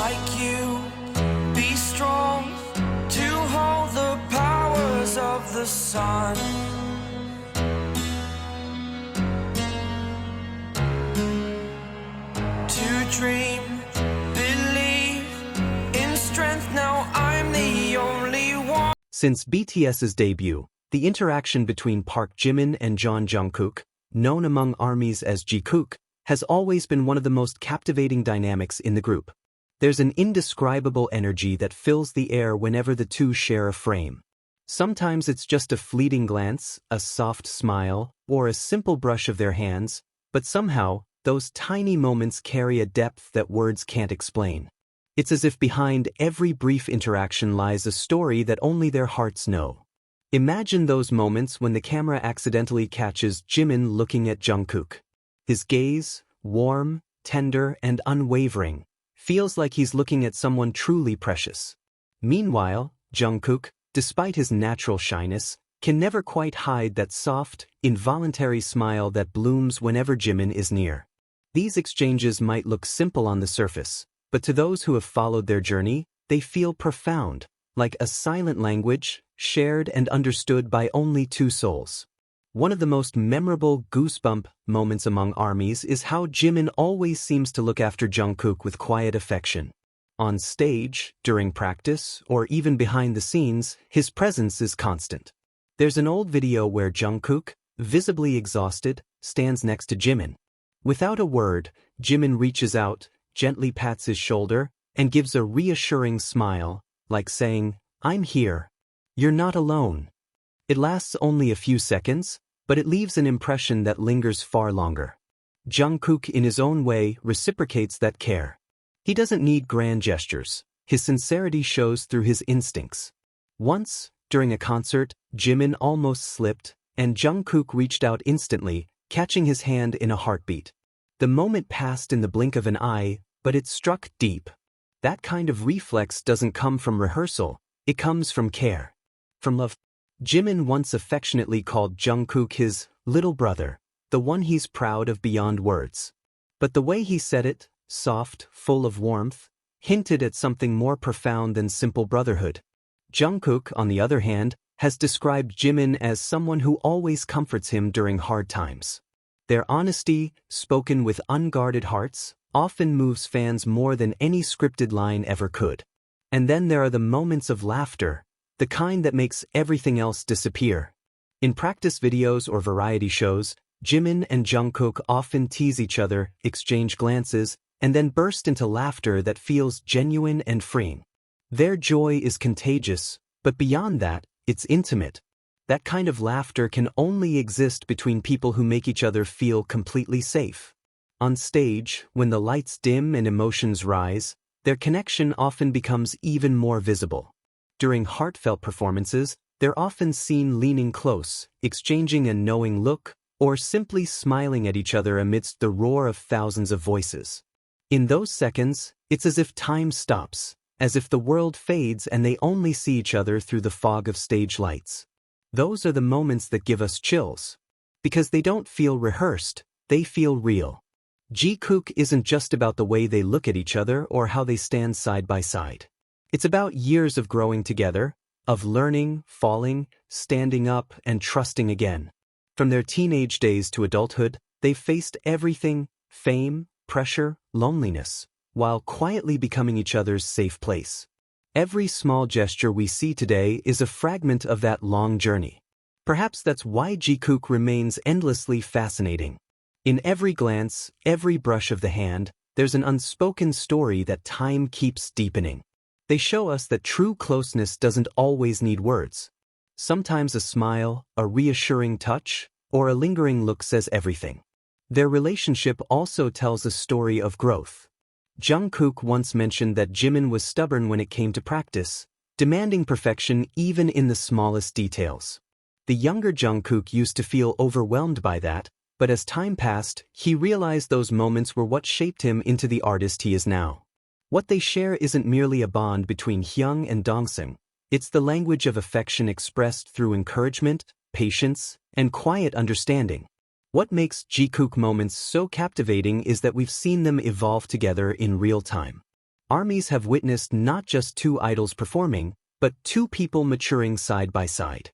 like you. Be strong to hold the powers of the sun. To dream, believe in strength. Now I'm the only one. Since BTS's debut, the interaction between Park Jimin and Jungkook, known among ARMYs as jikook, has always been one of the most captivating dynamics in the group. There's an indescribable energy that fills the air whenever the two share a frame. Sometimes it's just a fleeting glance, a soft smile, or a simple brush of their hands, but somehow, those tiny moments carry a depth that words can't explain. It's as if behind every brief interaction lies a story that only their hearts know. Imagine those moments when the camera accidentally catches Jimin looking at Jungkook. His gaze, warm, tender, and unwavering, feels like he's looking at someone truly precious. Meanwhile, Jungkook, despite his natural shyness, can never quite hide that soft, involuntary smile that blooms whenever Jimin is near. These exchanges might look simple on the surface, but to those who have followed their journey, they feel profound, like a silent language, shared and understood by only two souls. One of the most memorable goosebump moments among ARMYs is how Jimin always seems to look after Jungkook with quiet affection. On stage, during practice, or even behind the scenes, his presence is constant. There's an old video where Jungkook, visibly exhausted, stands next to Jimin. Without a word, Jimin reaches out, gently pats his shoulder, and gives a reassuring smile, like saying, "I'm here. You're not alone." It lasts only a few seconds, but it leaves an impression that lingers far longer. Jungkook, in his own way, reciprocates that care. He doesn't need grand gestures. His sincerity shows through his instincts. Once, during a concert, Jimin almost slipped, and Jungkook reached out instantly, catching his hand in a heartbeat. The moment passed in the blink of an eye, but it struck deep. That kind of reflex doesn't come from rehearsal, it comes from care. From love. Jimin once affectionately called Jungkook his little brother, the one he's proud of beyond words. But the way he said it, soft, full of warmth, hinted at something more profound than simple brotherhood. Jungkook, on the other hand, has described Jimin as someone who always comforts him during hard times. Their honesty, spoken with unguarded hearts, often moves fans more than any scripted line ever could. And then there are the moments of laughter, the kind that makes everything else disappear. In practice videos or variety shows, Jimin and Jungkook often tease each other, exchange glances, and then burst into laughter that feels genuine and freeing. Their joy is contagious, but beyond that, it's intimate. That kind of laughter can only exist between people who make each other feel completely safe. On stage, when the lights dim and emotions rise, their connection often becomes even more visible. During heartfelt performances, they're often seen leaning close, exchanging a knowing look, or simply smiling at each other amidst the roar of thousands of voices. In those seconds, it's as if time stops, as if the world fades and they only see each other through the fog of stage lights. Those are the moments that give us chills. Because they don't feel rehearsed, they feel real. Jikook isn't just about the way they look at each other or how they stand side by side. It's about years of growing together, of learning, falling, standing up, and trusting again. From their teenage days to adulthood, they've faced everything: fame, pressure, loneliness, while quietly becoming each other's safe place. Every small gesture we see today is a fragment of that long journey. Perhaps that's why Jikook remains endlessly fascinating. In every glance, every brush of the hand, there's an unspoken story that time keeps deepening. They show us that true closeness doesn't always need words. Sometimes a smile, a reassuring touch, or a lingering look says everything. Their relationship also tells a story of growth. Jungkook once mentioned that Jimin was stubborn when it came to practice, demanding perfection even in the smallest details. The younger Jungkook used to feel overwhelmed by that, but as time passed, he realized those moments were what shaped him into the artist he is now. What they share isn't merely a bond between Hyung and Dongseung, it's the language of affection expressed through encouragement, patience, and quiet understanding. What makes Jikook moments so captivating is that we've seen them evolve together in real time. Armies have witnessed not just two idols performing, but two people maturing side by side.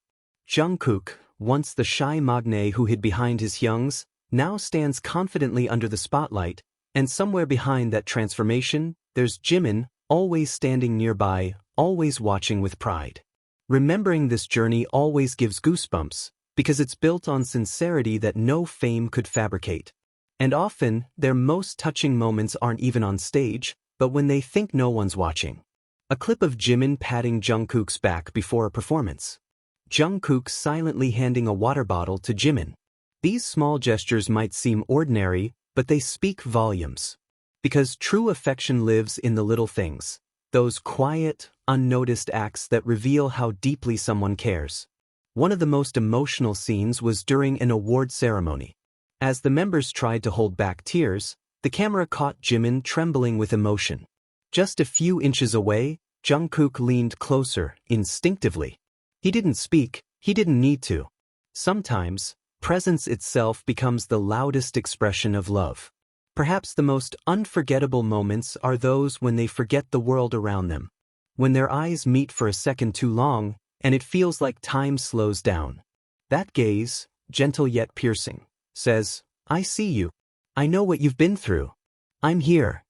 Jungkook, once the shy magne who hid behind his hyungs, now stands confidently under the spotlight, and somewhere behind that transformation, there's Jimin, always standing nearby, always watching with pride. Remembering this journey always gives goosebumps, because it's built on sincerity that no fame could fabricate. And often, their most touching moments aren't even on stage, but when they think no one's watching. A clip of Jimin patting Jungkook's back before a performance. Jungkook silently handing a water bottle to Jimin. These small gestures might seem ordinary, but they speak volumes. Because true affection lives in the little things, those quiet, unnoticed acts that reveal how deeply someone cares. One of the most emotional scenes was during an award ceremony. As the members tried to hold back tears, the camera caught Jimin trembling with emotion. Just a few inches away, Jungkook leaned closer, instinctively. He didn't speak, he didn't need to. Sometimes, presence itself becomes the loudest expression of love. Perhaps the most unforgettable moments are those when they forget the world around them. When their eyes meet for a second too long, and it feels like time slows down. That gaze, gentle yet piercing, says, "I see you. I know what you've been through. I'm here."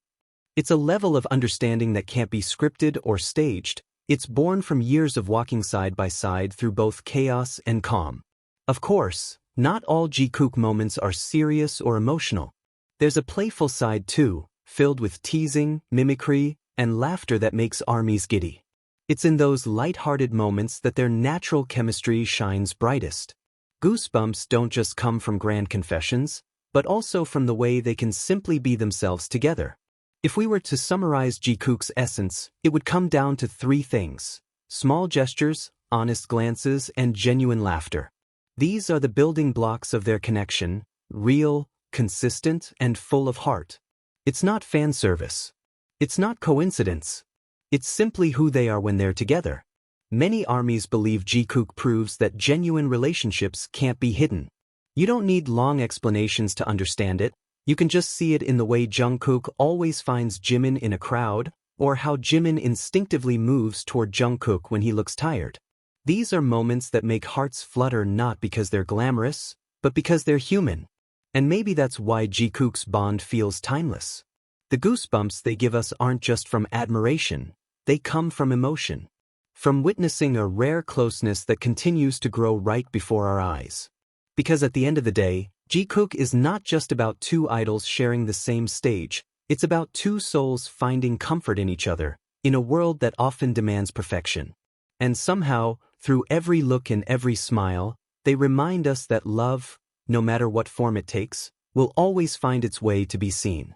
It's a level of understanding that can't be scripted or staged. It's born from years of walking side by side through both chaos and calm. Of course, not all jikook moments are serious or emotional. There's a playful side too, filled with teasing, mimicry, and laughter that makes armies giddy. It's in those light-hearted moments that their natural chemistry shines brightest. Goosebumps don't just come from grand confessions, but also from the way they can simply be themselves together. If we were to summarize jikook's essence, it would come down to three things: small gestures, honest glances, and genuine laughter. These are the building blocks of their connection, real, consistent, and full of heart. It's not fan service. It's not coincidence. It's simply who they are when they're together. Many armies believe jikook proves that genuine relationships can't be hidden. You don't need long explanations to understand it. You can just see it in the way Jungkook always finds Jimin in a crowd, or how Jimin instinctively moves toward Jungkook when he looks tired. These are moments that make hearts flutter not because they're glamorous, but because they're human. And maybe that's why jikook's bond feels timeless. The goosebumps they give us aren't just from admiration, they come from emotion. From witnessing a rare closeness that continues to grow right before our eyes. Because at the end of the day, jikook is not just about two idols sharing the same stage, it's about two souls finding comfort in each other, in a world that often demands perfection. And somehow, through every look and every smile, they remind us that love, no matter what form it takes, will always find its way to be seen.